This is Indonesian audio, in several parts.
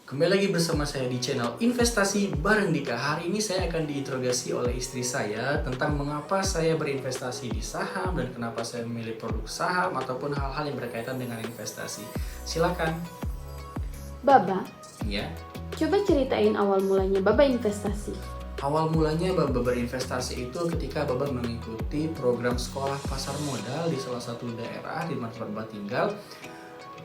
Kembali lagi bersama saya di channel Investasi Bareng Dika. Hari ini saya akan diinterogasi oleh istri saya tentang mengapa saya berinvestasi di saham dan kenapa saya memilih produk saham ataupun hal-hal yang berkaitan dengan investasi. Silakan. Baba, Ya. coba ceritain awal mulanya Baba investasi. Awal mulanya Baba berinvestasi itu ketika Baba mengikuti program sekolah pasar modal di salah satu daerah di mana Baba tinggal.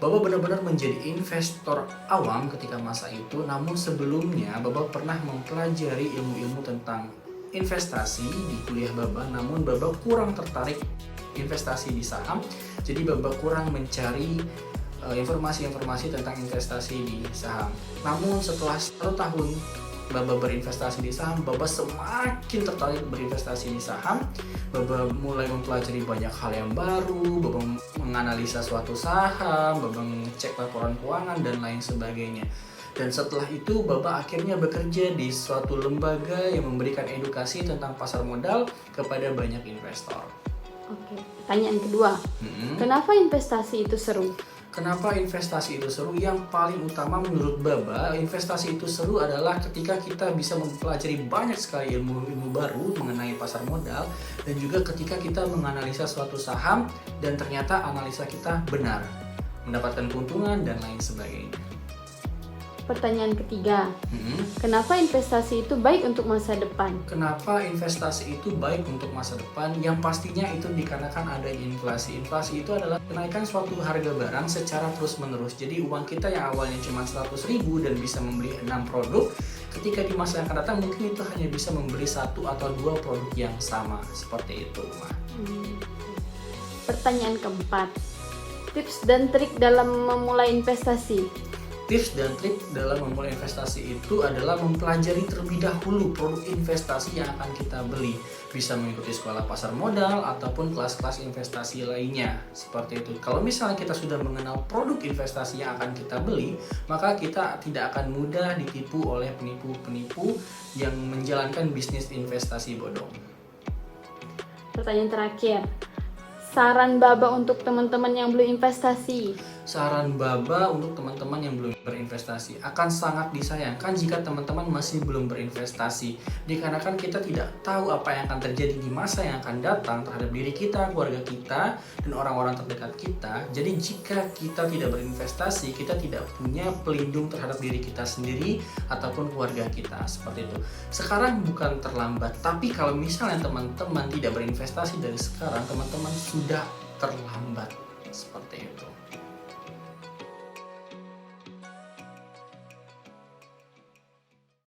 Baba benar-benar menjadi investor awam ketika masa itu, namun sebelumnya Baba pernah mempelajari ilmu-ilmu tentang investasi di kuliah Baba, namun Baba kurang tertarik investasi di saham, jadi Baba kurang mencari informasi-informasi tentang investasi di saham. Namun setelah 1 tahun Baba berinvestasi di saham, Baba semakin tertarik berinvestasi di saham. Baba mulai mempelajari banyak hal yang baru, Baba menganalisa suatu saham, Baba mengecek laporan keuangan dan lain sebagainya. Dan setelah itu Baba akhirnya bekerja di suatu lembaga yang memberikan edukasi tentang pasar modal kepada banyak investor. Oke, pertanyaan kedua. Kenapa investasi itu seru? Kenapa investasi itu seru? Yang paling utama menurut Baba, investasi itu seru adalah ketika kita bisa mempelajari banyak sekali ilmu-ilmu baru mengenai pasar modal, dan juga ketika kita menganalisa suatu saham dan ternyata analisa kita benar, mendapatkan keuntungan dan lain sebagainya. Pertanyaan ketiga. Kenapa investasi itu baik untuk masa depan? Kenapa investasi itu baik untuk masa depan? Yang pastinya itu dikarenakan adanya inflasi. Inflasi itu adalah kenaikan suatu harga barang secara terus-menerus. Jadi uang kita yang awalnya cuma 100.000 dan bisa membeli 6 produk, ketika di masa yang akan datang mungkin itu hanya bisa membeli 1 atau 2 produk yang sama. Seperti itu, Ma. Pertanyaan keempat. Tips dan trik dalam memulai investasi. Tips dan trik dalam memulai investasi itu adalah mempelajari terlebih dahulu produk investasi yang akan kita beli. Bisa mengikuti sekolah pasar modal ataupun kelas-kelas investasi lainnya. Seperti itu. Kalau misalnya kita sudah mengenal produk investasi yang akan kita beli, maka kita tidak akan mudah ditipu oleh penipu-penipu yang menjalankan bisnis investasi bodong. Pertanyaan terakhir. Saran Baba untuk teman-teman yang belum investasi. Saran Baba untuk teman-teman yang belum berinvestasi, akan sangat disayangkan jika teman-teman masih belum berinvestasi, dikarenakan kita tidak tahu apa yang akan terjadi di masa yang akan datang terhadap diri kita, keluarga kita, dan orang-orang terdekat kita. Jadi jika kita tidak berinvestasi, kita tidak punya pelindung terhadap diri kita sendiri ataupun keluarga kita. Seperti itu. Sekarang bukan terlambat, tapi kalau misalnya teman-teman tidak berinvestasi dari sekarang, teman-teman sudah terlambat. Seperti itu.